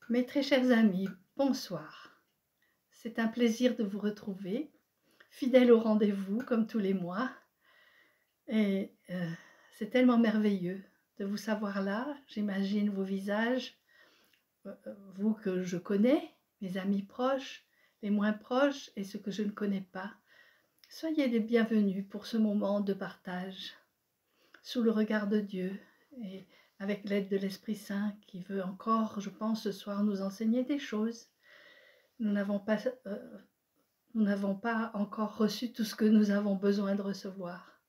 Mes très chers amis, bonsoir. C'est un plaisir de vous retrouver, fidèle au rendez-vous comme tous les mois. Et c'est tellement merveilleux de vous savoir là. J'imagine vos visages, vous que je connais, mes amis proches, les moins proches et ceux que je ne connais pas. Soyez les bienvenus pour ce moment de partage, sous le regard de Dieu et avec l'aide de l'Esprit Saint qui veut encore, je pense, ce soir nous enseigner des choses. Nous n'avons pas encore reçu tout ce que nous avons besoin de recevoir.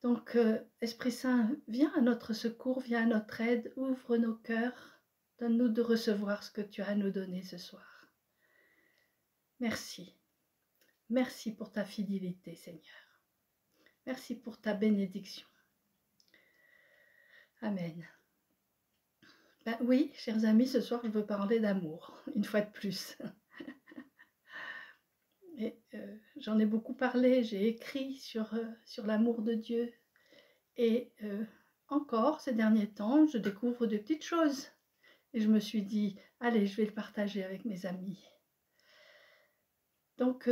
Donc, Esprit Saint, viens à notre secours, viens à notre aide, ouvre nos cœurs, donne-nous de recevoir ce que tu as à nous donner ce soir. Merci. Merci pour ta fidélité, Seigneur. Merci pour ta bénédiction. Amen. Ben oui, chers amis, ce soir, je veux parler d'amour, une fois de plus. Et j'en ai beaucoup parlé, j'ai écrit sur l'amour de Dieu. Et encore, ces derniers temps, je découvre de petites choses. Et je me suis dit, allez, je vais le partager avec mes amis. Donc,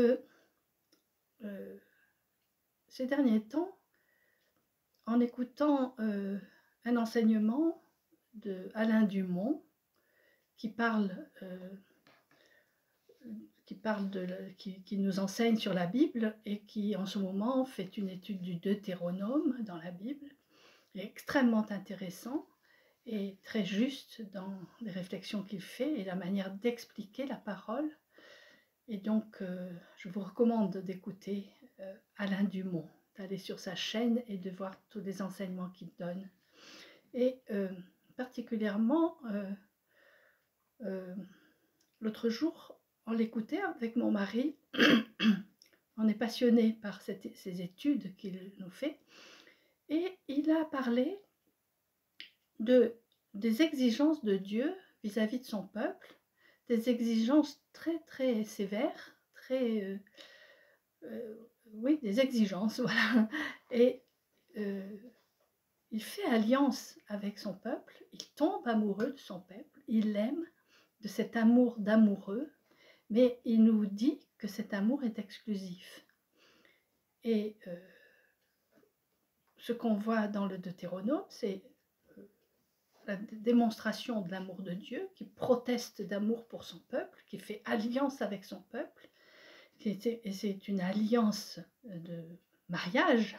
ces derniers temps, en écoutant un enseignement de Alain Dumont, qui nous enseigne sur la Bible et qui, en ce moment, fait une étude du Deutéronome dans la Bible, est extrêmement intéressant et très juste dans les réflexions qu'il fait et la manière d'expliquer la parole. Et donc, je vous recommande d'écouter Alain Dumont, d'aller sur sa chaîne et de voir tous les enseignements qu'il donne. Et particulièrement, l'autre jour, on l'écoutait avec mon mari, on est passionné par ces études qu'il nous fait, et il a parlé des exigences de Dieu vis-à-vis de son peuple, des exigences très très sévères, oui, des exigences, voilà. Et il fait alliance avec son peuple, il tombe amoureux de son peuple, il l'aime, de cet amour d'amoureux, mais il nous dit que cet amour est exclusif. Et ce qu'on voit dans le Deutéronome, c'est la démonstration de l'amour de Dieu, qui proteste d'amour pour son peuple, qui fait alliance avec son peuple, et c'est une alliance de mariage,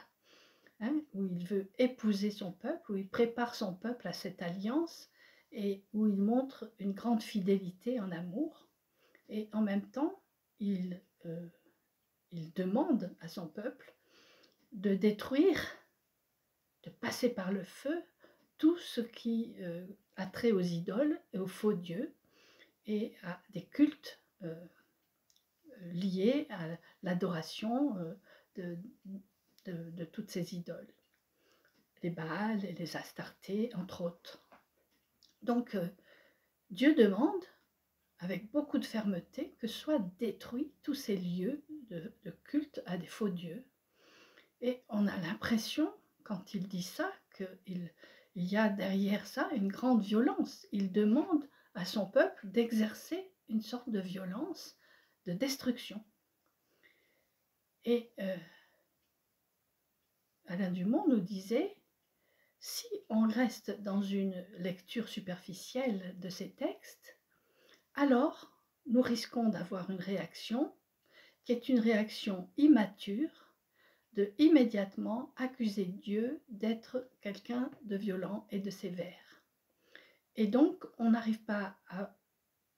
hein, où il veut épouser son peuple, où il prépare son peuple à cette alliance, et où il montre une grande fidélité en amour, et en même temps, il demande à son peuple de détruire, de passer par le feu, tout ce qui a trait aux idoles et aux faux dieux et à des cultes liés à l'adoration de toutes ces idoles, les Baals et les Astartés, entre autres. Donc, Dieu demande, avec beaucoup de fermeté, que soient détruits tous ces lieux de culte à des faux dieux. Et on a l'impression, quand il dit ça, qu'il y a derrière ça une grande violence. Il demande à son peuple d'exercer une sorte de violence, de destruction. Et Alain Dumont nous disait, si on reste dans une lecture superficielle de ces textes, alors nous risquons d'avoir une réaction qui est une réaction immature, de immédiatement accuser Dieu d'être quelqu'un de violent et de sévère. Et donc, on n'arrive pas à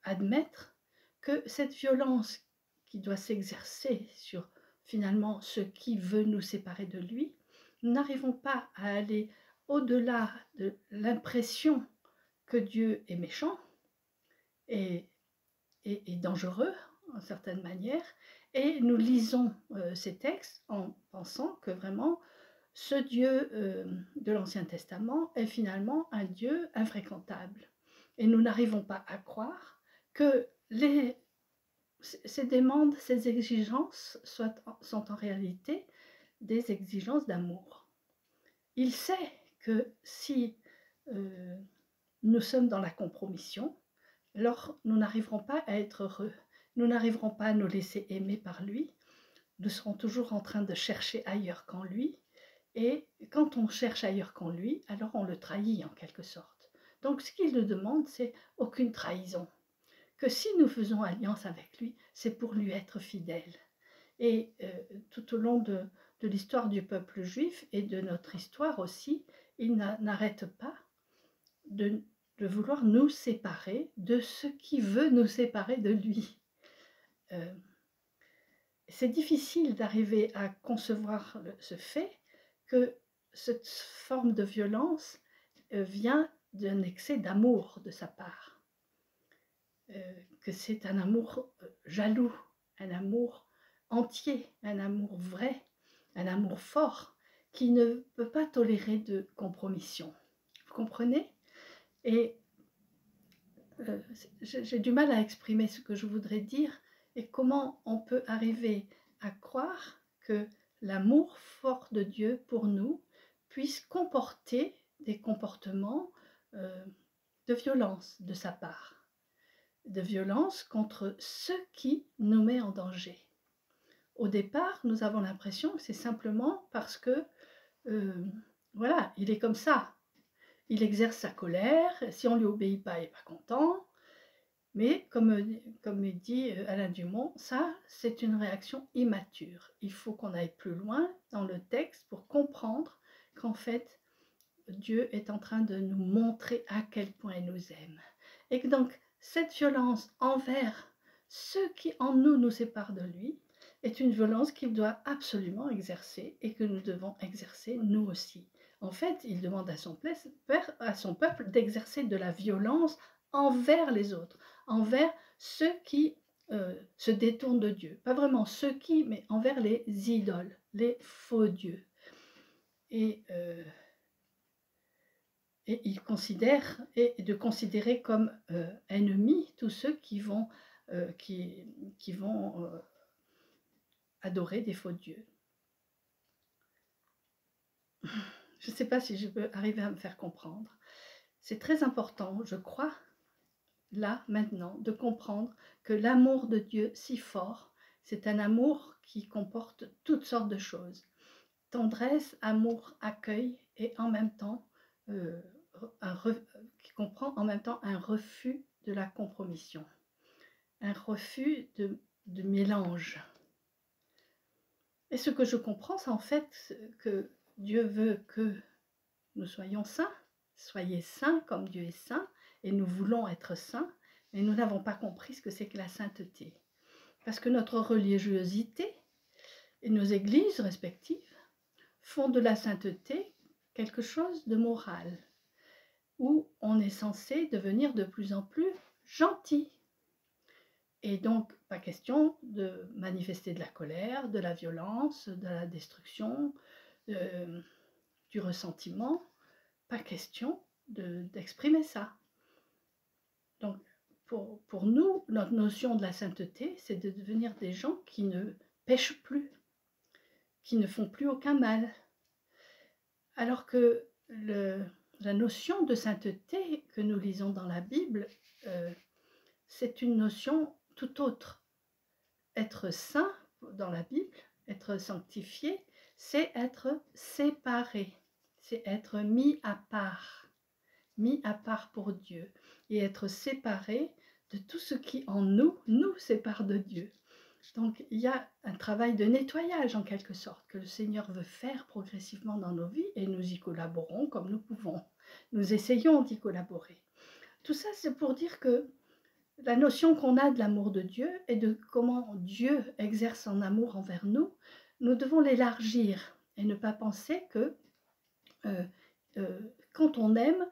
admettre que cette violence qui doit s'exercer sur finalement ce qui veut nous séparer de lui, nous n'arrivons pas à aller au-delà de l'impression que Dieu est méchant et dangereux en certaine manière, et nous lisons ces textes en pensant que vraiment ce Dieu de l'Ancien Testament est finalement un Dieu infréquentable. Et nous n'arrivons pas à croire que ces demandes, ces exigences sont en réalité des exigences d'amour. Il sait que si nous sommes dans la compromission, alors nous n'arriverons pas à être heureux, nous n'arriverons pas à nous laisser aimer par lui, nous serons toujours en train de chercher ailleurs qu'en lui, et quand on cherche ailleurs qu'en lui, alors on le trahit en quelque sorte. Donc ce qu'il nous demande, c'est aucune trahison, que si nous faisons alliance avec lui, c'est pour lui être fidèle. Et tout au long de l'histoire du peuple juif et de notre histoire aussi, il n'arrête pas de vouloir nous séparer de ce qui veut nous séparer de lui. C'est difficile d'arriver à concevoir ce fait que cette forme de violence vient d'un excès d'amour de sa part, que c'est un amour jaloux, un amour entier, un amour vrai, un amour fort qui ne peut pas tolérer de compromission. Vous comprenez? Et j'ai du mal à exprimer ce que je voudrais dire et comment on peut arriver à croire que l'amour fort de Dieu pour nous puisse comporter des comportements de violence de sa part, de violence contre ce qui nous met en danger. Au départ, nous avons l'impression que c'est simplement parce que, voilà, il est comme ça. Il exerce sa colère, si on ne lui obéit pas, il n'est pas content. Mais comme dit Alain Dumont, ça, c'est une réaction immature. Il faut qu'on aille plus loin dans le texte pour comprendre qu'en fait, Dieu est en train de nous montrer à quel point il nous aime. Et que donc, cette violence envers ceux qui en nous séparent de lui est une violence qu'il doit absolument exercer et que nous devons exercer nous aussi. En fait, il demande à son peuple d'exercer de la violence envers les autres, envers ceux qui se détournent de Dieu. Pas vraiment ceux qui, mais envers les idoles, les faux dieux. Et il considère, et de considérer comme ennemis tous ceux qui vont adorer des faux dieux. Je ne sais pas si je peux arriver à me faire comprendre. C'est très important, je crois, là, maintenant, de comprendre que l'amour de Dieu si fort, c'est un amour qui comporte toutes sortes de choses. Tendresse, amour, accueil, et en même temps, qui comprend en même temps un refus de la compromission, un refus de mélange. Et ce que je comprends, c'est en fait que Dieu veut que nous soyons saints, soyez saints comme Dieu est saint, et nous voulons être saints, mais nous n'avons pas compris ce que c'est que la sainteté. Parce que notre religiosité et nos églises respectives font de la sainteté quelque chose de moral, où on est censé devenir de plus en plus gentil. Et donc, pas question de manifester de la colère, de la violence, de la destruction, du ressentiment. Pas question d'exprimer ça. Donc, pour nous, notre notion de la sainteté, c'est de devenir des gens qui ne pêchent plus, qui ne font plus aucun mal. Alors que la notion de sainteté que nous lisons dans la Bible, c'est une notion tout autre. Être saint dans la Bible, être sanctifié, c'est être séparé, c'est être mis à part pour Dieu, et être séparé de tout ce qui en nous sépare de Dieu. Donc il y a un travail de nettoyage en quelque sorte que le Seigneur veut faire progressivement dans nos vies, et nous y collaborons comme nous pouvons. Nous essayons d'y collaborer. Tout ça, c'est pour dire que la notion qu'on a de l'amour de Dieu et de comment Dieu exerce son amour envers nous, nous devons l'élargir et ne pas penser que quand on aime,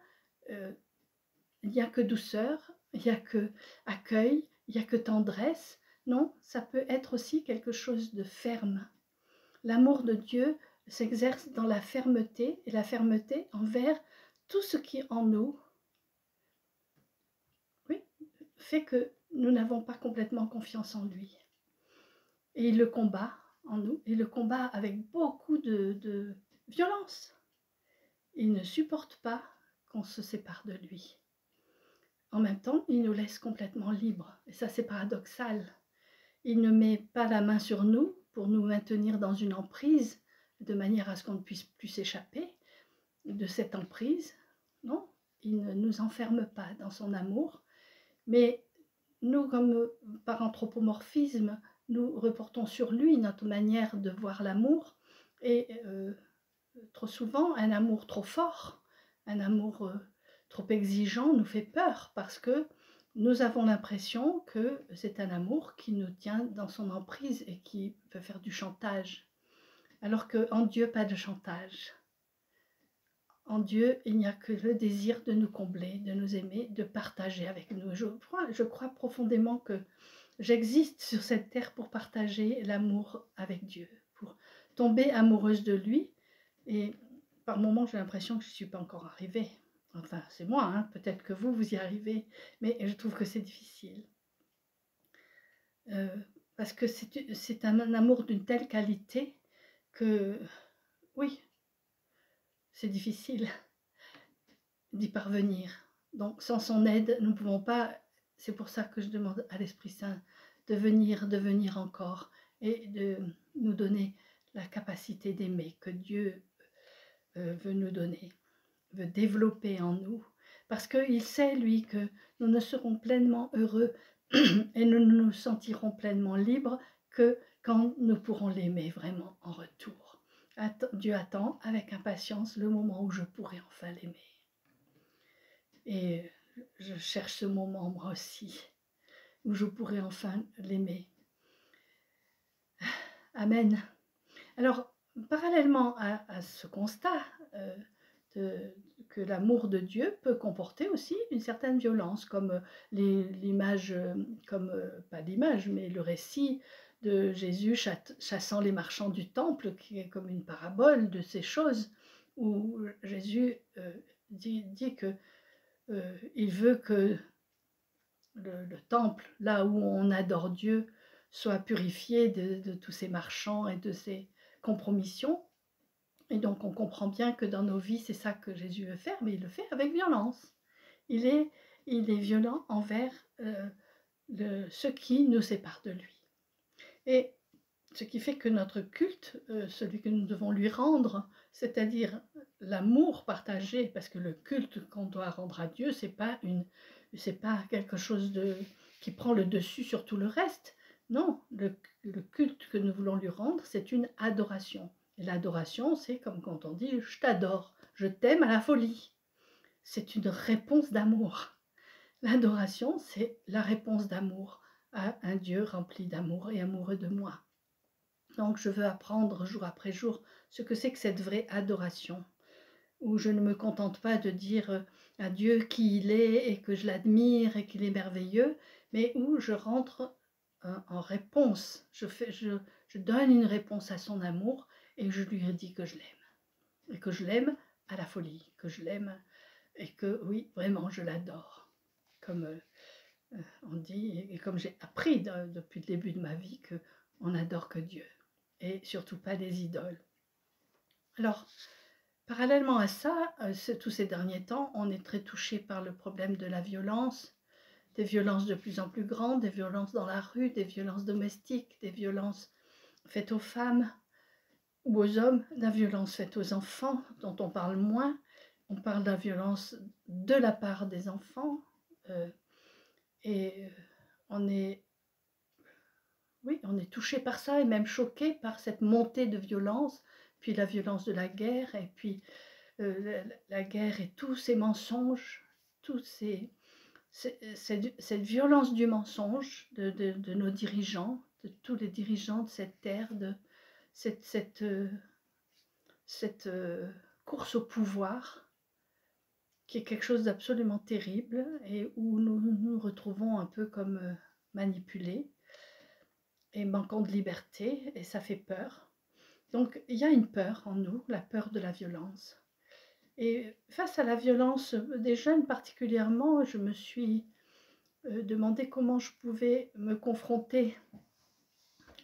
il n'y a que douceur, il n'y a que accueil, il n'y a que tendresse. Non, ça peut être aussi quelque chose de ferme. L'amour de Dieu s'exerce dans la fermeté, et la fermeté envers tout ce qui en nous, oui, fait que nous n'avons pas complètement confiance en lui. Et il le combat en nous, il le combat avec beaucoup de violence. Il ne supporte pas qu'on se sépare de lui. en même temps, il nous laisse complètement libres. Et ça, c'est paradoxal. Il ne met pas la main sur nous pour nous maintenir dans une emprise, de manière à ce qu'on ne puisse plus s'échapper de cette emprise. Non, il ne nous enferme pas dans son amour. Mais nous, comme par anthropomorphisme, nous reportons sur lui notre manière de voir l'amour. Et trop souvent, un amour trop fort, un amour trop exigeant nous fait peur parce que nous avons l'impression que c'est un amour qui nous tient dans son emprise et qui peut faire du chantage. Alors qu'en Dieu, pas de chantage. En Dieu, il n'y a que le désir de nous combler, de nous aimer, de partager avec nous. Je crois profondément que j'existe sur cette terre pour partager l'amour avec Dieu, pour tomber amoureuse de lui. Et par moments, j'ai l'impression que je ne suis pas encore arrivée. Enfin, c'est moi, hein. Peut-être que vous y arrivez, mais je trouve que c'est difficile. Parce que c'est un amour d'une telle qualité que, oui, c'est difficile d'y parvenir. Donc, sans son aide, nous ne pouvons pas. C'est pour ça que je demande à l'Esprit Saint de venir encore et de nous donner la capacité d'aimer que Dieu veut nous donner, veut développer en nous, parce qu'il sait, lui, que nous ne serons pleinement heureux et nous ne nous sentirons pleinement libres que quand nous pourrons l'aimer vraiment en retour. Dieu attend avec impatience le moment où je pourrai enfin l'aimer. Et je cherche ce moment, moi aussi, où je pourrai enfin l'aimer. Amen. Alors, parallèlement à ce constat que l'amour de Dieu peut comporter aussi une certaine violence, comme l'image, pas l'image, mais le récit de Jésus chassant les marchands du temple, qui est comme une parabole de ces choses, où Jésus dit que il veut que le temple, là où on adore Dieu, soit purifié de tous ces marchands et de ces compromissions. Et donc on comprend bien que dans nos vies, c'est ça que Jésus veut faire, mais il le fait avec violence. Il est violent envers ce qui nous sépare de lui. Et ce qui fait que notre culte, celui que nous devons lui rendre, c'est-à-dire l'amour partagé, parce que le culte qu'on doit rendre à Dieu, c'est pas quelque chose qui prend le dessus sur tout le reste. Non, le culte que nous voulons lui rendre, c'est une adoration. Et l'adoration, c'est comme quand on dit « je t'adore, je t'aime à la folie ». C'est une réponse d'amour. L'adoration, c'est la réponse d'amour à un Dieu rempli d'amour et amoureux de moi. Donc je veux apprendre jour après jour ce que c'est que cette vraie adoration, où je ne me contente pas de dire à Dieu qui il est et que je l'admire et qu'il est merveilleux, mais où je rentre en réponse, je donne une réponse à son amour et je lui dis que je l'aime, et que je l'aime à la folie, que je l'aime et que oui, vraiment je l'adore, comme on dit, et comme j'ai appris depuis le début de ma vie qu'on n'adore que Dieu et surtout pas des idoles. Alors, parallèlement à ça, tous ces derniers temps, on est très touché par le problème de la violence, des violences de plus en plus grandes, des violences dans la rue, des violences domestiques, des violences faites aux femmes ou aux hommes, la violence faite aux enfants, dont on parle moins. On parle de la violence de la part des enfants, et on est touché par ça et même choqué par cette montée de violence, puis la violence de la guerre, et puis la guerre et tous ces mensonges, cette violence du mensonge de nos dirigeants, de tous les dirigeants de cette terre, de cette course au pouvoir, qui est quelque chose d'absolument terrible et où nous nous retrouvons un peu comme manipulés et manquant de liberté, et ça fait peur. Donc il y a une peur en nous, la peur de la violence. Et face à la violence des jeunes particulièrement, je me suis demandé comment je pouvais me confronter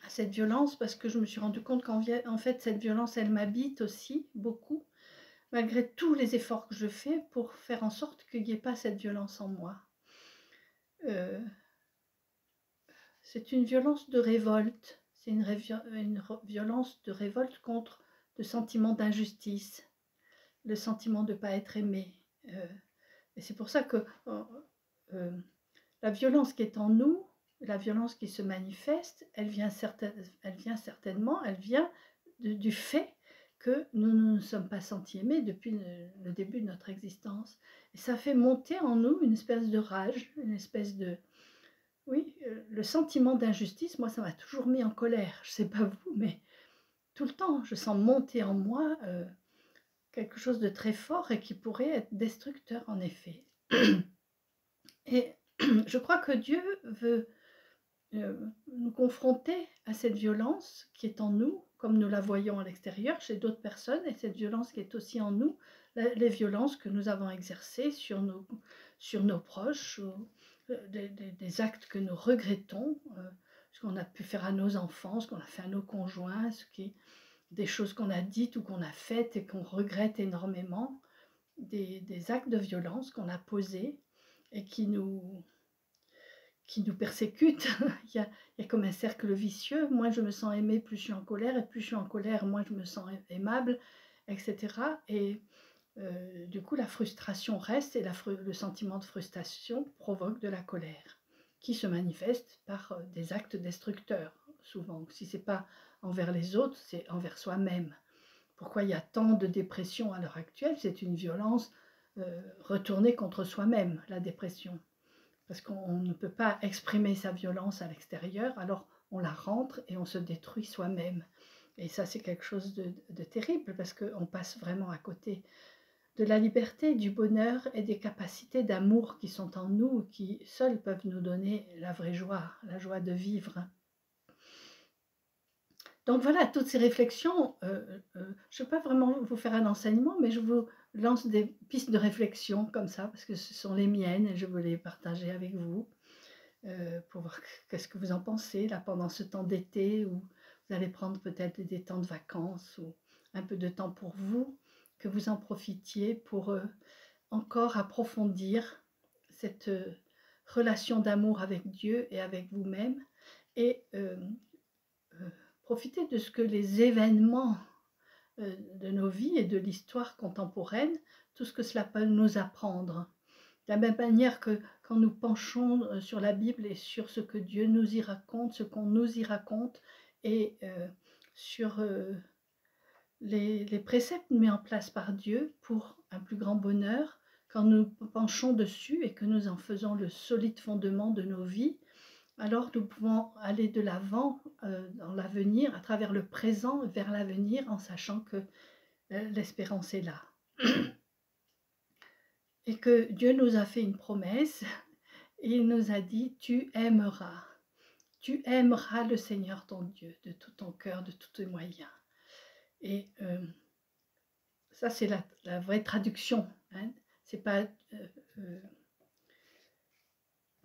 à cette violence, parce que je me suis rendu compte qu'en fait cette violence, elle m'habite aussi beaucoup, malgré tous les efforts que je fais pour faire en sorte qu'il n'y ait pas cette violence en moi. euh, c'est une violence de révolte, c'est une violence de révolte contre le sentiment d'injustice, le sentiment de ne pas être aimé. Et c'est pour ça que la violence qui est en nous, la violence qui se manifeste, elle vient certainement, elle vient du fait que nous ne nous sommes pas sentis aimés depuis le début de notre existence. Et ça fait monter en nous une espèce de rage, une espèce de... Oui, le sentiment d'injustice, moi, ça m'a toujours mis en colère. Je ne sais pas vous, mais tout le temps, je sens monter en moi quelque chose de très fort et qui pourrait être destructeur, en effet. Et je crois que Dieu veut nous confronter à cette violence qui est en nous, comme nous la voyons à l'extérieur chez d'autres personnes, et cette violence qui est aussi en nous, les violences que nous avons exercées sur nos proches, des actes que nous regrettons, ce qu'on a pu faire à nos enfants, ce qu'on a fait à nos conjoints, des choses qu'on a dites ou qu'on a faites et qu'on regrette énormément, des actes de violence qu'on a posés et qui nous persécute. il y a comme un cercle vicieux. Moins je me sens aimée, plus je suis en colère, et plus je suis en colère, moins je me sens aimable, etc. Et du coup, la frustration reste, et le sentiment de frustration provoque de la colère, qui se manifeste par des actes destructeurs, souvent. Si ce n'est pas envers les autres, c'est envers soi-même. Pourquoi il y a tant de dépression à l'heure actuelle? C'est une violence retournée contre soi-même, la dépression. Parce qu'on ne peut pas exprimer sa violence à l'extérieur, alors on la rentre et on se détruit soi-même. Et ça, c'est quelque chose de terrible, parce qu'on passe vraiment à côté de la liberté, du bonheur et des capacités d'amour qui sont en nous, qui seules peuvent nous donner la vraie joie, la joie de vivre. Donc voilà, toutes ces réflexions, je ne vais pas vraiment vous faire un enseignement, mais je vous lance des pistes de réflexion comme ça, parce que ce sont les miennes et je veux les partager avec vous, pour voir qu'est-ce que vous en pensez, là, pendant ce temps d'été, où vous allez prendre peut-être des temps de vacances, ou un peu de temps pour vous, que vous en profitiez pour encore approfondir cette relation d'amour avec Dieu et avec vous-même, et profiter de ce que les événements de nos vies et de l'histoire contemporaine, tout ce que cela peut nous apprendre. De la même manière que quand nous penchons sur la Bible et sur ce que Dieu nous y raconte, ce qu'on nous y raconte, et sur les préceptes mis en place par Dieu pour un plus grand bonheur, quand nous penchons dessus et que nous en faisons le solide fondement de nos vies, alors nous pouvons aller de l'avant dans l'avenir, à travers le présent vers l'avenir, en sachant que l'espérance est là. Et que Dieu nous a fait une promesse, et il nous a dit « tu aimeras le Seigneur ton Dieu de tout ton cœur, de tous tes moyens ». Et ça, c'est la vraie traduction. Hein. C'est pas...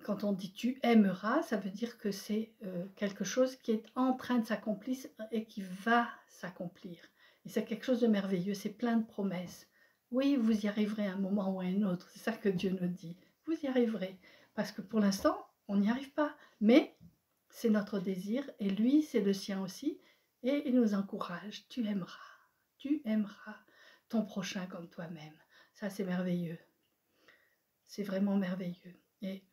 quand on dit « tu aimeras », ça veut dire que c'est quelque chose qui est en train de s'accomplir et qui va s'accomplir. Et c'est quelque chose de merveilleux, c'est plein de promesses. Oui, vous y arriverez à un moment ou à un autre, c'est ça que Dieu nous dit. Vous y arriverez, parce que pour l'instant, on n'y arrive pas. Mais c'est notre désir, et lui, c'est le sien aussi, et il nous encourage. Tu aimeras ton prochain comme toi-même. Ça, c'est merveilleux. C'est vraiment merveilleux. Et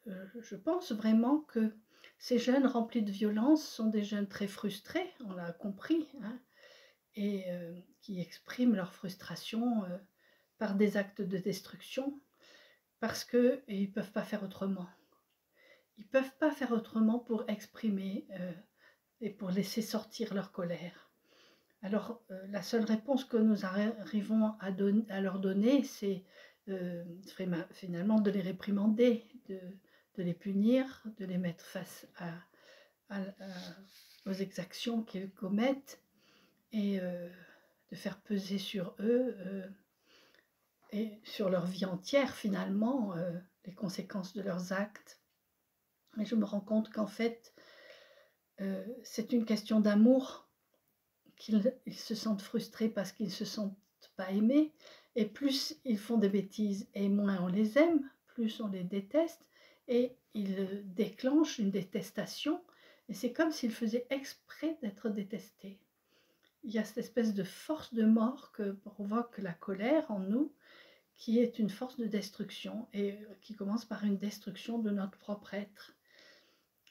je pense vraiment que ces jeunes remplis de violence sont des jeunes très frustrés, on l'a compris, hein, et qui expriment leur frustration par des actes de destruction, parce qu'ils ne peuvent pas faire autrement. Ils ne peuvent pas faire autrement pour exprimer et pour laisser sortir leur colère. Alors, la seule réponse que nous arrivons à leur donner, c'est finalement de les réprimander, de les punir, de les mettre face aux exactions qu'ils commettent, et de faire peser sur eux et sur leur vie entière finalement les conséquences de leurs actes. Mais je me rends compte qu'en fait, c'est une question d'amour, qu'ils se sentent frustrés parce qu'ils ne se sentent pas aimés, et plus ils font des bêtises et moins on les aime, plus on les déteste, et il déclenche une détestation, et c'est comme s'il faisait exprès d'être détesté. Il y a cette espèce de force de mort que provoque la colère en nous, qui est une force de destruction, et qui commence par une destruction de notre propre être.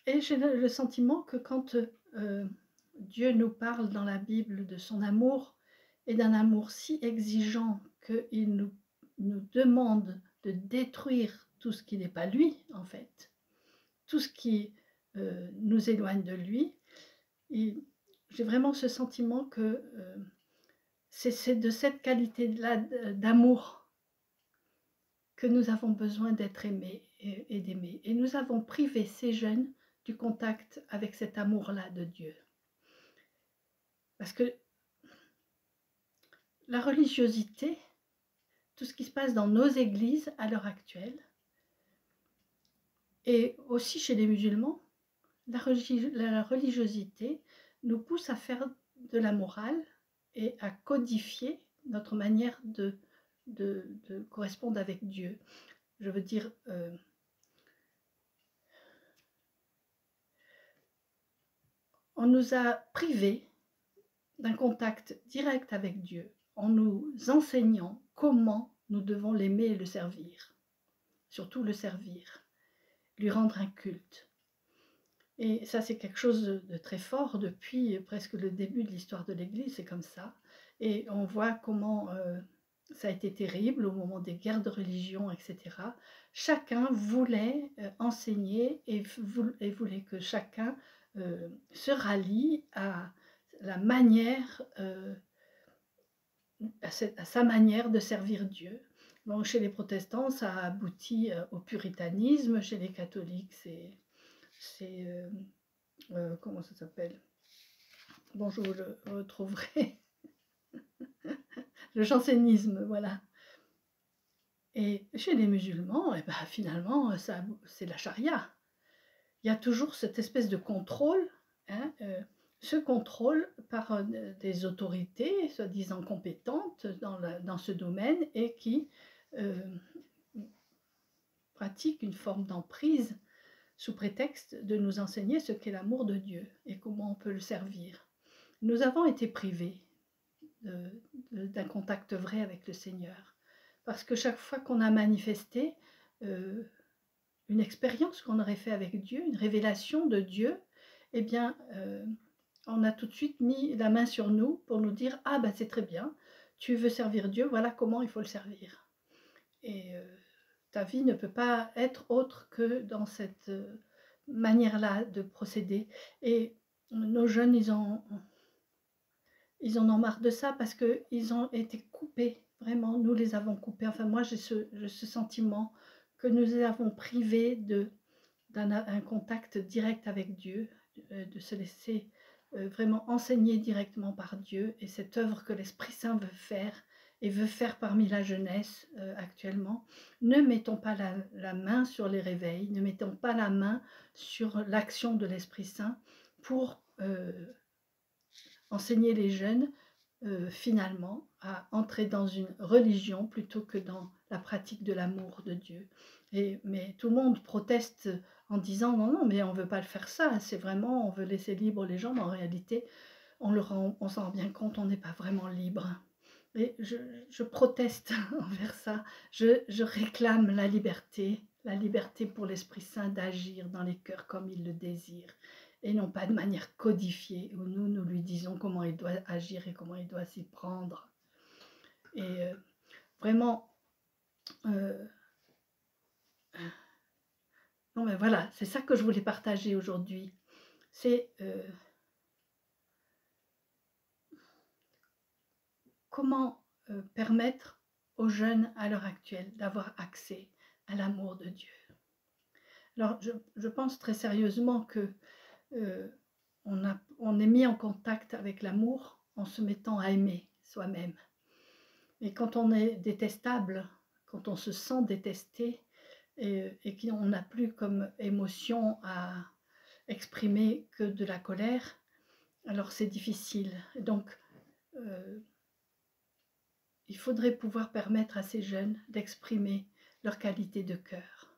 Et j'ai le sentiment que quand Dieu nous parle dans la Bible de son amour, et d'un amour si exigeant qu'il nous demande de détruire tout ce qui n'est pas lui, en fait, tout ce qui nous éloigne de lui. J'ai vraiment ce sentiment que c'est de cette qualité-là d'amour que nous avons besoin d'être aimés et d'aimer. Et nous avons privé ces jeunes du contact avec cet amour-là de Dieu. Parce que la religiosité, tout ce qui se passe dans nos églises à l'heure actuelle, et aussi chez les musulmans, la religiosité nous pousse à faire de la morale et à codifier notre manière de correspondre avec Dieu. Je veux dire, on nous a privés d'un contact direct avec Dieu en nous enseignant comment nous devons l'aimer et le servir. Surtout le servir, lui rendre un culte. Et ça, c'est quelque chose de très fort depuis presque le début de l'histoire de l'Église, c'est comme ça. Et on voit comment ça a été terrible au moment des guerres de religion, etc. Chacun voulait enseigner et voulait que chacun se rallie à la manière, à sa manière de servir Dieu. Bon, chez les protestants, ça a abouti au puritanisme, chez les catholiques, c'est comment ça s'appelle? Bon, je vous le retrouverai. Le jansénisme, voilà. Et chez les musulmans, eh ben, finalement, c'est la charia. Il y a toujours cette espèce de contrôle, hein, ce contrôle par des autorités soi-disant compétentes dans ce domaine et qui pratiquent une forme d'emprise sous prétexte de nous enseigner ce qu'est l'amour de Dieu et comment on peut le servir. Nous avons été privés d'un contact vrai avec le Seigneur, parce que chaque fois qu'on a manifesté une expérience qu'on aurait fait avec Dieu, une révélation de Dieu, eh bien, on a tout de suite mis la main sur nous pour nous dire « Ah ben c'est très bien, tu veux servir Dieu, voilà comment il faut le servir. » Et ta vie ne peut pas être autre que dans cette manière-là de procéder. Et nos jeunes, ils en ont marre de ça parce qu'ils ont été coupés, vraiment, nous les avons coupés. Enfin, moi, j'ai ce sentiment que nous les avons privés d'un contact direct avec Dieu, de se laisser vraiment enseigner directement par Dieu, et cette œuvre que l'Esprit Saint veut faire, et veut faire parmi la jeunesse actuellement. Ne mettons pas la main sur les réveils, ne mettons pas la main sur l'action de l'Esprit Saint pour enseigner les jeunes finalement à entrer dans une religion plutôt que dans la pratique de l'amour de Dieu. Mais tout le monde proteste en disant non, non, mais on ne veut pas le faire ça, c'est vraiment, on veut laisser libre les gens, mais en réalité, on s'en rend bien compte, on n'est pas vraiment libre. Et je proteste envers ça, je réclame la liberté pour l'Esprit Saint d'agir dans les cœurs comme il le désire, et non pas de manière codifiée, où nous lui disons comment il doit agir et comment il doit s'y prendre. Et vraiment, non mais voilà, c'est ça que je voulais partager aujourd'hui. C'est comment permettre aux jeunes à l'heure actuelle d'avoir accès à l'amour de Dieu. Alors je pense très sérieusement que on est mis en contact avec l'amour en se mettant à aimer soi-même. Et quand on est détestable, quand on se sent détesté et qu'on n'a plus comme émotion à exprimer que de la colère, alors c'est difficile. Donc, il faudrait pouvoir permettre à ces jeunes d'exprimer leur qualité de cœur.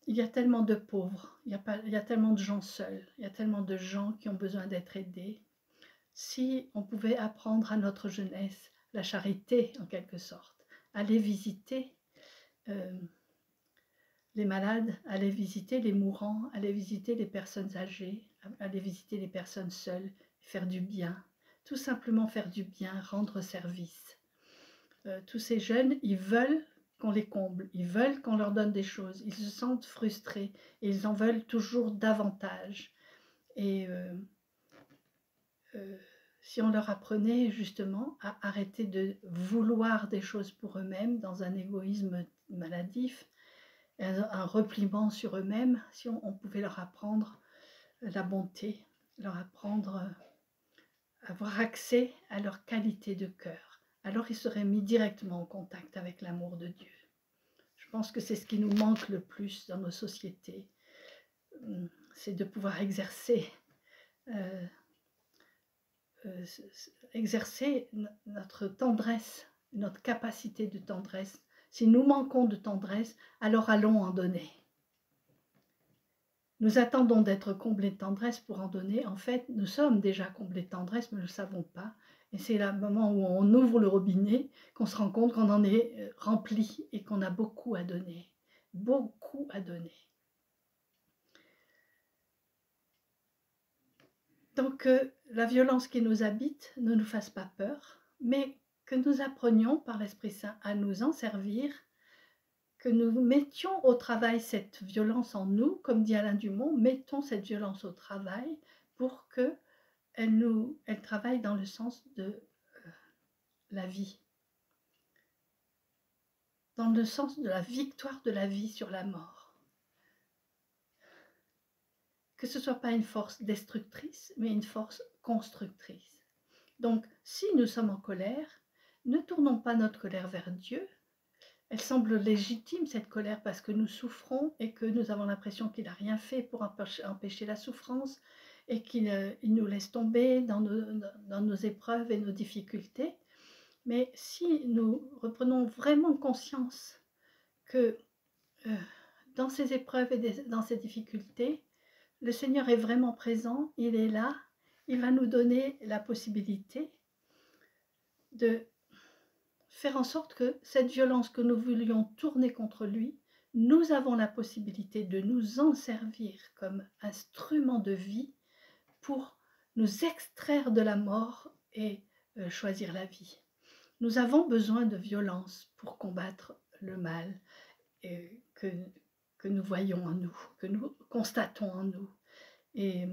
il y a tellement de pauvres, il y a tellement de gens seuls, il y a tellement de gens qui ont besoin d'être aidés. Si on pouvait apprendre à notre jeunesse la charité, en quelque sorte, aller visiter les malades, aller visiter les mourants, aller visiter les personnes âgées, aller visiter les personnes seules, faire du bien, tout simplement faire du bien, rendre service. Tous ces jeunes, ils veulent qu'on les comble, ils veulent qu'on leur donne des choses, ils se sentent frustrés et ils en veulent toujours davantage. Et si on leur apprenait justement à arrêter de vouloir des choses pour eux-mêmes dans un égoïsme maladif, un repliement sur eux-mêmes, si on pouvait leur apprendre la bonté, leur apprendre à avoir accès à leur qualité de cœur, alors ils seraient mis directement en contact avec l'amour de Dieu. Je pense que c'est ce qui nous manque le plus dans nos sociétés, c'est de pouvoir exercer notre tendresse, notre capacité de tendresse. Si nous manquons de tendresse, alors allons en donner. Nous attendons d'être comblés de tendresse pour en donner. En fait, nous sommes déjà comblés de tendresse, mais nous ne le savons pas. Et c'est le moment où on ouvre le robinet qu'on se rend compte qu'on en est rempli et qu'on a beaucoup à donner. Beaucoup à donner. Donc, la violence qui nous habite ne nous fasse pas peur, mais que nous apprenions par l'Esprit Saint à nous en servir, que nous mettions au travail cette violence en nous, comme dit Alain Dumont, mettons cette violence au travail pour qu'elle travaille dans le sens de la vie, dans le sens de la victoire de la vie sur la mort. Que ce ne soit pas une force destructrice, mais une force constructrice. Donc, si nous sommes en colère, ne tournons pas notre colère vers Dieu. Elle semble légitime, cette colère, parce que nous souffrons et que nous avons l'impression qu'il n'a rien fait pour empêcher la souffrance et qu'il nous laisse tomber dans nos épreuves et nos difficultés. Mais si nous reprenons vraiment conscience que dans ces épreuves et dans ces difficultés, le Seigneur est vraiment présent, il est là, il va nous donner la possibilité de faire en sorte que cette violence que nous voulions tourner contre lui, nous avons la possibilité de nous en servir comme instrument de vie pour nous extraire de la mort et choisir la vie. Nous avons besoin de violence pour combattre le mal que nous voyons en nous, que nous constatons en nous. Et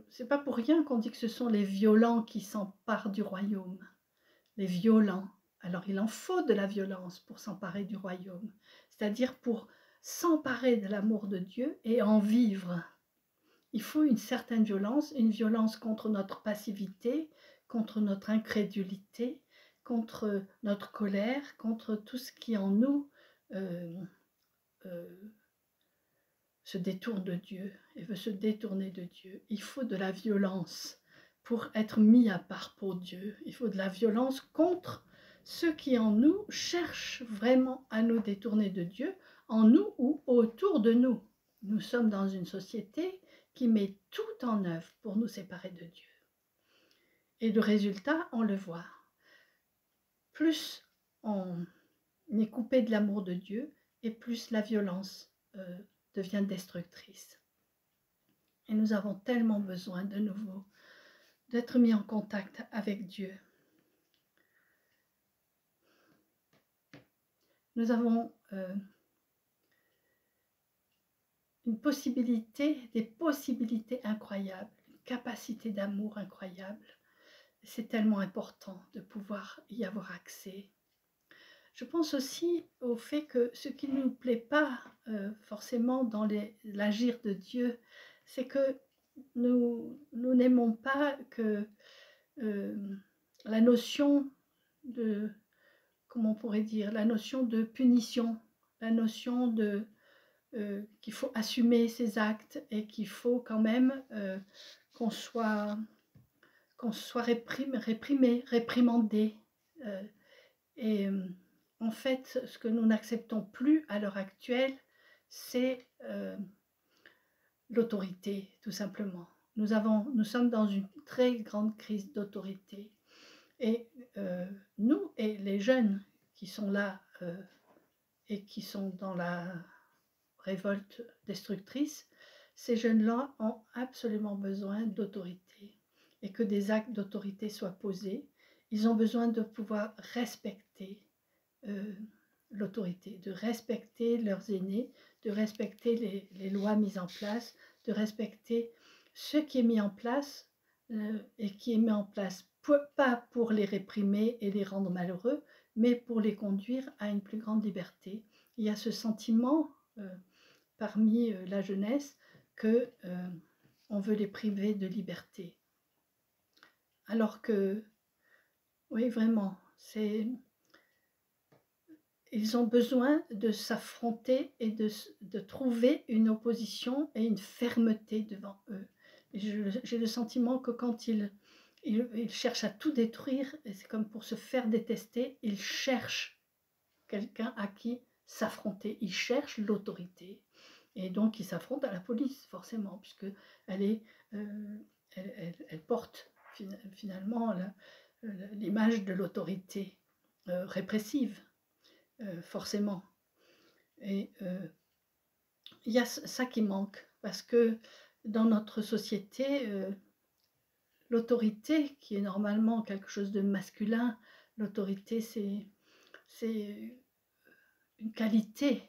c'est pas pour rien qu'on dit que ce sont les violents qui s'emparent du royaume. Les violents. Alors il en faut de la violence pour s'emparer du royaume, c'est-à-dire pour s'emparer de l'amour de Dieu et en vivre. Il faut une certaine violence, une violence contre notre passivité, contre notre incrédulité, contre notre colère, contre tout ce qui en nous se détourne de Dieu et veut se détourner de Dieu. Il faut de la violence pour être mis à part pour Dieu. Il faut de la violence contre ceux qui en nous cherchent vraiment à nous détourner de Dieu, en nous ou autour de nous. Nous sommes dans une société qui met tout en œuvre pour nous séparer de Dieu. Et le résultat, on le voit. Plus on est coupé de l'amour de Dieu, et plus la violence devient destructrice. Et nous avons tellement besoin de nouveau d'être mis en contact avec Dieu. Nous avons une possibilité, des possibilités incroyables, une capacité d'amour incroyable. C'est tellement important de pouvoir y avoir accès. Je pense aussi au fait que ce qui ne nous plaît pas forcément dans l'agir de Dieu, c'est que nous n'aimons pas que la notion de, comment on pourrait dire, la notion de punition, la notion de qu'il faut assumer ses actes et qu'il faut quand même qu'on soit réprimé, réprimandé. Et en fait, ce que nous n'acceptons plus à l'heure actuelle, c'est l'autorité, tout simplement. Nous sommes dans une très grande crise d'autorité. Et nous et les jeunes qui sont là et qui sont dans la révolte destructrice, ces jeunes-là ont absolument besoin d'autorité et que des actes d'autorité soient posés. Ils ont besoin de pouvoir respecter l'autorité, de respecter leurs aînés, de respecter les lois mises en place, de respecter ce qui est mis en place et qui est mis en place pas pour les réprimer et les rendre malheureux, mais pour les conduire à une plus grande liberté. Il y a ce sentiment parmi la jeunesse que on veut les priver de liberté. Alors que, oui, vraiment, ils ont besoin de s'affronter et de trouver une opposition et une fermeté devant eux. J'ai le sentiment que quand ils cherchent à tout détruire, et c'est comme pour se faire détester, ils cherchent quelqu'un à qui s'affronter, ils cherchent l'autorité. Et donc ils s'affrontent à la police, forcément, puisque elle porte finalement l'image de l'autorité répressive. Forcément. Et il y a ça qui manque, parce que dans notre société, l'autorité, qui est normalement quelque chose de masculin, l'autorité, c'est une qualité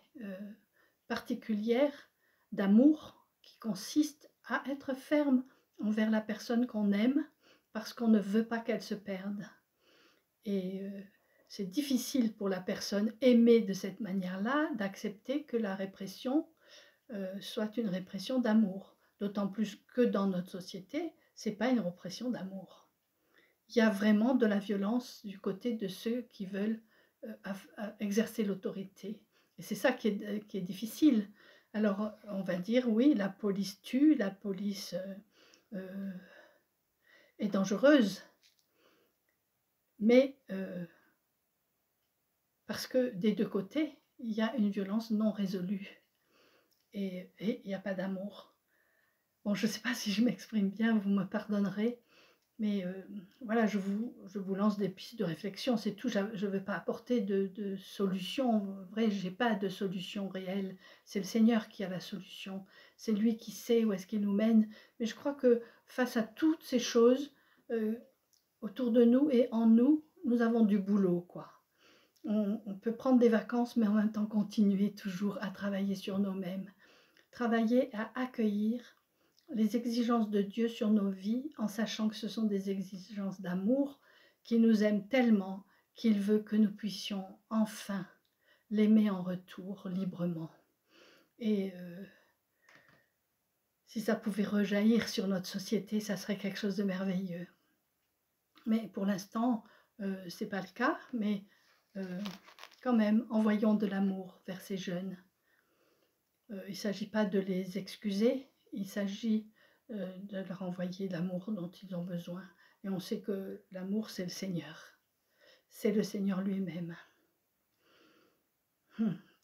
particulière d'amour qui consiste à être ferme envers la personne qu'on aime, parce qu'on ne veut pas qu'elle se perde. Et c'est difficile pour la personne aimée de cette manière-là d'accepter que la répression soit une répression d'amour. D'autant plus que dans notre société, ce n'est pas une répression d'amour. Il y a vraiment de la violence du côté de ceux qui veulent exercer l'autorité. Et c'est ça qui est difficile. Alors on va dire, oui, la police tue, la police est dangereuse, mais parce que des deux côtés, il y a une violence non résolue et il n'y a pas d'amour. Bon, je ne sais pas si je m'exprime bien, vous me pardonnerez, mais voilà, je vous lance des pistes de réflexion, c'est tout. Je ne vais pas apporter de solution. En vrai, je n'ai pas de solution réelle. C'est le Seigneur qui a la solution. C'est lui qui sait où est-ce qu'il nous mène. Mais je crois que face à toutes ces choses autour de nous et en nous, nous avons du boulot, quoi. On peut prendre des vacances, mais en même temps continuer toujours à travailler sur nous-mêmes. Travailler à accueillir les exigences de Dieu sur nos vies, en sachant que ce sont des exigences d'amour, qui nous aime tellement qu'il veut que nous puissions enfin l'aimer en retour librement. Et si ça pouvait rejaillir sur notre société, ça serait quelque chose de merveilleux. Mais pour l'instant, ce n'est pas le cas, mais quand même, envoyons de l'amour vers ces jeunes. Il ne s'agit pas de les excuser, il s'agit de leur envoyer l'amour dont ils ont besoin. Et on sait que l'amour, c'est le Seigneur. C'est le Seigneur lui-même.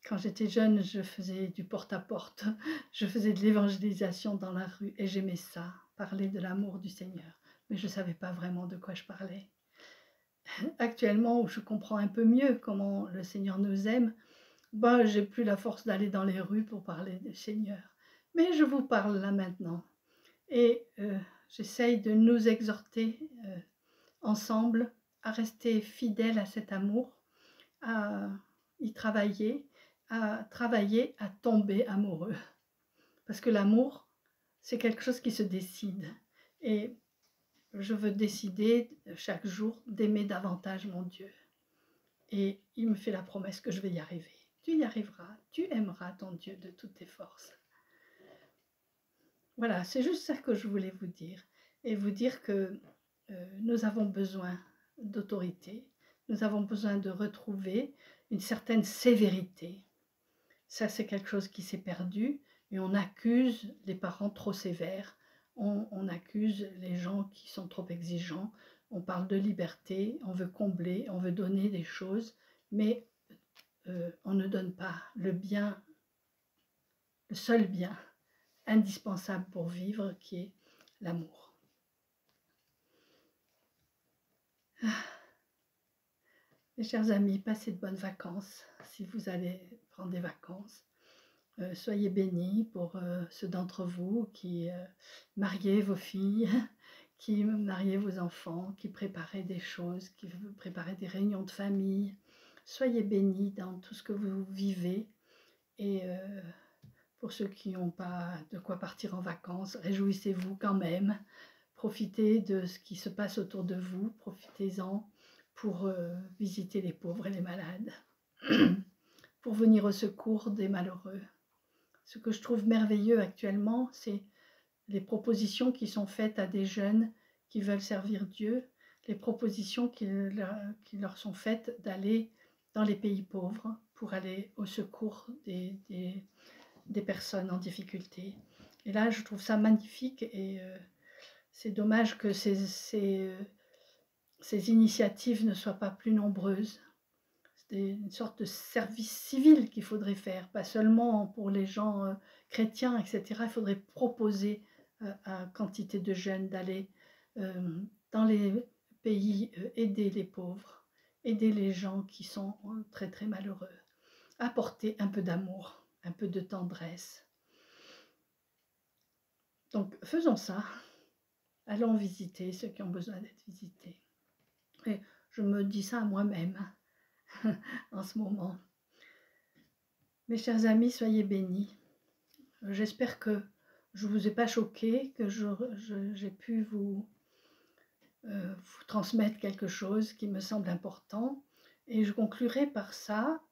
Quand j'étais jeune, je faisais du porte-à-porte. Je faisais de l'évangélisation dans la rue et j'aimais ça, parler de l'amour du Seigneur. Mais je ne savais pas vraiment de quoi je parlais. Actuellement, où je comprends un peu mieux comment le Seigneur nous aime, j'ai plus la force d'aller dans les rues pour parler du Seigneur. Mais je vous parle là maintenant. Et j'essaye de nous exhorter ensemble à rester fidèles à cet amour, à y travailler, à tomber amoureux. Parce que l'amour, c'est quelque chose qui se décide. Et je veux décider chaque jour d'aimer davantage mon Dieu. Et il me fait la promesse que je vais y arriver. Tu y arriveras, tu aimeras ton Dieu de toutes tes forces. Voilà, c'est juste ça que je voulais vous dire. Et vous dire que nous avons besoin d'autorité, nous avons besoin de retrouver une certaine sévérité. Ça, c'est quelque chose qui s'est perdu et on accuse les parents trop sévères, on accuse les gens qui sont trop exigeants, on parle de liberté, on veut combler, on veut donner des choses, mais on ne donne pas le bien le seul bien indispensable pour vivre, qui est l'amour. Mes chers amis, passez de bonnes vacances si vous allez prendre des vacances. Soyez bénis pour ceux d'entre vous qui mariez vos filles, qui mariez vos enfants, qui préparez des choses, qui préparez des réunions de famille. Soyez bénis dans tout ce que vous vivez. Et pour ceux qui n'ont pas de quoi partir en vacances, réjouissez-vous quand même. Profitez de ce qui se passe autour de vous. Profitez-en pour visiter les pauvres et les malades, pour venir au secours des malheureux. Ce que je trouve merveilleux actuellement, c'est les propositions qui sont faites à des jeunes qui veulent servir Dieu, les propositions qui leur sont faites d'aller dans les pays pauvres pour aller au secours des personnes en difficulté. Et là, je trouve ça magnifique et c'est dommage que ces initiatives ne soient pas plus nombreuses. C'est une sorte de service civil qu'il faudrait faire, pas seulement pour les gens chrétiens, etc. Il faudrait proposer à quantité de jeunes d'aller dans les pays, aider les pauvres, aider les gens qui sont très très malheureux, apporter un peu d'amour, un peu de tendresse. Donc faisons ça, allons visiter ceux qui ont besoin d'être visités. Et je me dis ça à moi-même en ce moment. Mes chers amis, soyez bénis. J'espère que je ne vous ai pas choqué, que j'ai pu vous transmettre quelque chose qui me semble important. Et je conclurai par ça.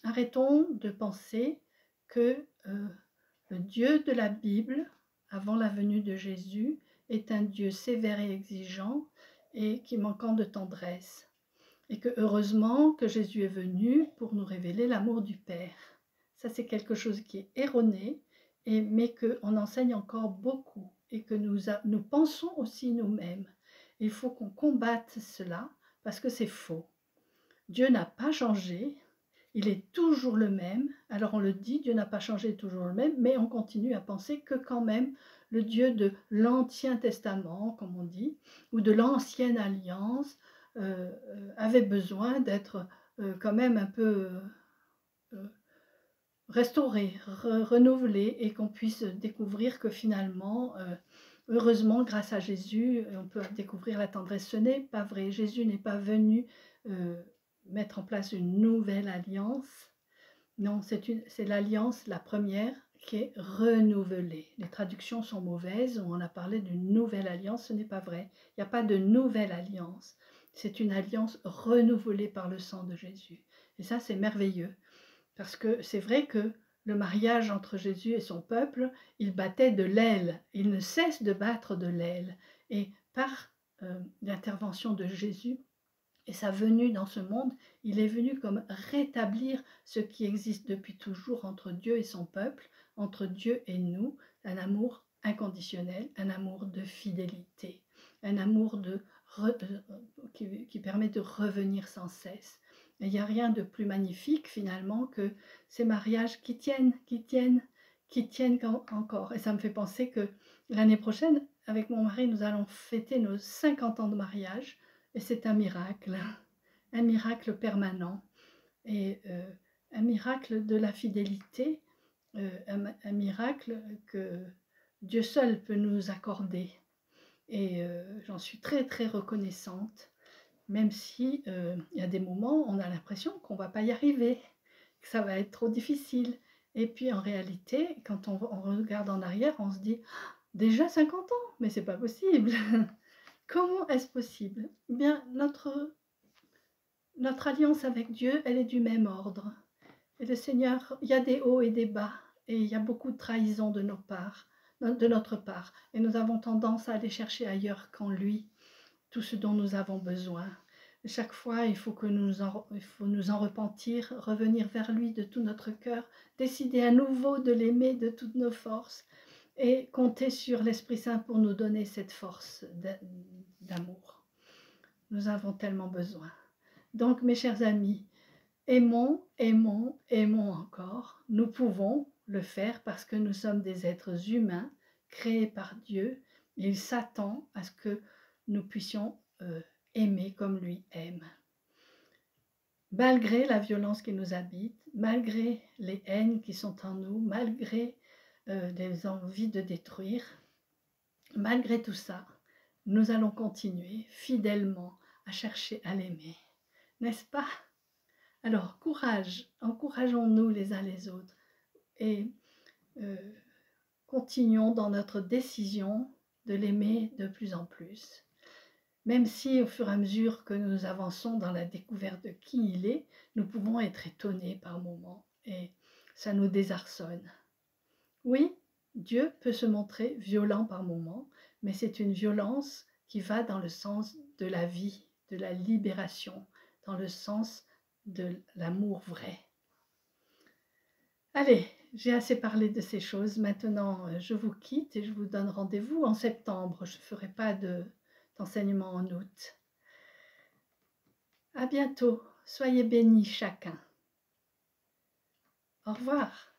Arrêtons de penser que le Dieu de la Bible, avant la venue de Jésus, est un Dieu sévère et exigeant et qui manquant de tendresse. Et que heureusement que Jésus est venu pour nous révéler l'amour du Père. Ça, c'est quelque chose qui est erroné, mais qu'on enseigne encore beaucoup et que nous pensons aussi nous-mêmes. Il faut qu'on combatte cela parce que c'est faux. Dieu n'a pas changé, il est toujours le même. Alors on le dit, Dieu n'a pas changé, toujours le même, mais on continue à penser que quand même le Dieu de l'Ancien Testament, comme on dit, ou de l'Ancienne Alliance, avait besoin d'être quand même un peu restauré, renouvelé, et qu'on puisse découvrir que finalement, heureusement, grâce à Jésus, on peut découvrir la tendresse. Ce n'est pas vrai. Jésus n'est pas venu mettre en place une nouvelle alliance. Non, c'est l'alliance, la première, qui est renouvelée. Les traductions sont mauvaises, on a parlé d'une nouvelle alliance, ce n'est pas vrai. Il n'y a pas de nouvelle alliance. C'est une alliance renouvelée par le sang de Jésus. Et ça, c'est merveilleux. Parce que c'est vrai que le mariage entre Jésus et son peuple, il battait de l'aile. Il ne cesse de battre de l'aile. Et par l'intervention de Jésus et sa venue dans ce monde, il est venu comme rétablir ce qui existe depuis toujours entre Dieu et son peuple, entre Dieu et nous, un amour inconditionnel, un amour de fidélité, un amour qui permet de revenir sans cesse. Et il n'y a rien de plus magnifique finalement que ces mariages qui tiennent encore. Et ça me fait penser que l'année prochaine, avec mon mari, nous allons fêter nos 50 ans de mariage. Et c'est un miracle permanent. Et un miracle de la fidélité, un miracle que Dieu seul peut nous accorder. Et j'en suis très très reconnaissante. Même si il y a des moments, on a l'impression qu'on ne va pas y arriver, que ça va être trop difficile. Et puis en réalité, quand on regarde en arrière, on se dit déjà 50 ans, mais c'est pas possible. Comment est-ce possible? Eh bien, notre alliance avec Dieu, elle est du même ordre. Et le Seigneur, il y a des hauts et des bas, et il y a beaucoup de trahison de notre part. Et nous avons tendance à aller chercher ailleurs qu'en lui tout ce dont nous avons besoin. Chaque fois, il faut nous en repentir, revenir vers lui de tout notre cœur, décider à nouveau de l'aimer de toutes nos forces et compter sur l'Esprit Saint pour nous donner cette force d'amour. Nous avons tellement besoin. Donc, mes chers amis, Aimons, aimons, aimons encore. Nous pouvons le faire parce que nous sommes des êtres humains créés par Dieu. Il s'attend à ce que nous puissions aimer comme lui aime. Malgré la violence qui nous habite, malgré les haines qui sont en nous, malgré les envies de détruire, malgré tout ça, nous allons continuer fidèlement à chercher à l'aimer. N'est-ce pas? Alors, courage, encourageons-nous les uns les autres et continuons dans notre décision de l'aimer de plus en plus. Même si au fur et à mesure que nous avançons dans la découverte de qui il est, nous pouvons être étonnés par moments et ça nous désarçonne. Oui, Dieu peut se montrer violent par moments, mais c'est une violence qui va dans le sens de la vie, de la libération, dans le sens de l'amour vrai. Allez, j'ai assez parlé de ces choses. Maintenant, je vous quitte et je vous donne rendez-vous en septembre. Je ne ferai pas d'enseignement en août. À bientôt. Soyez bénis chacun. Au revoir.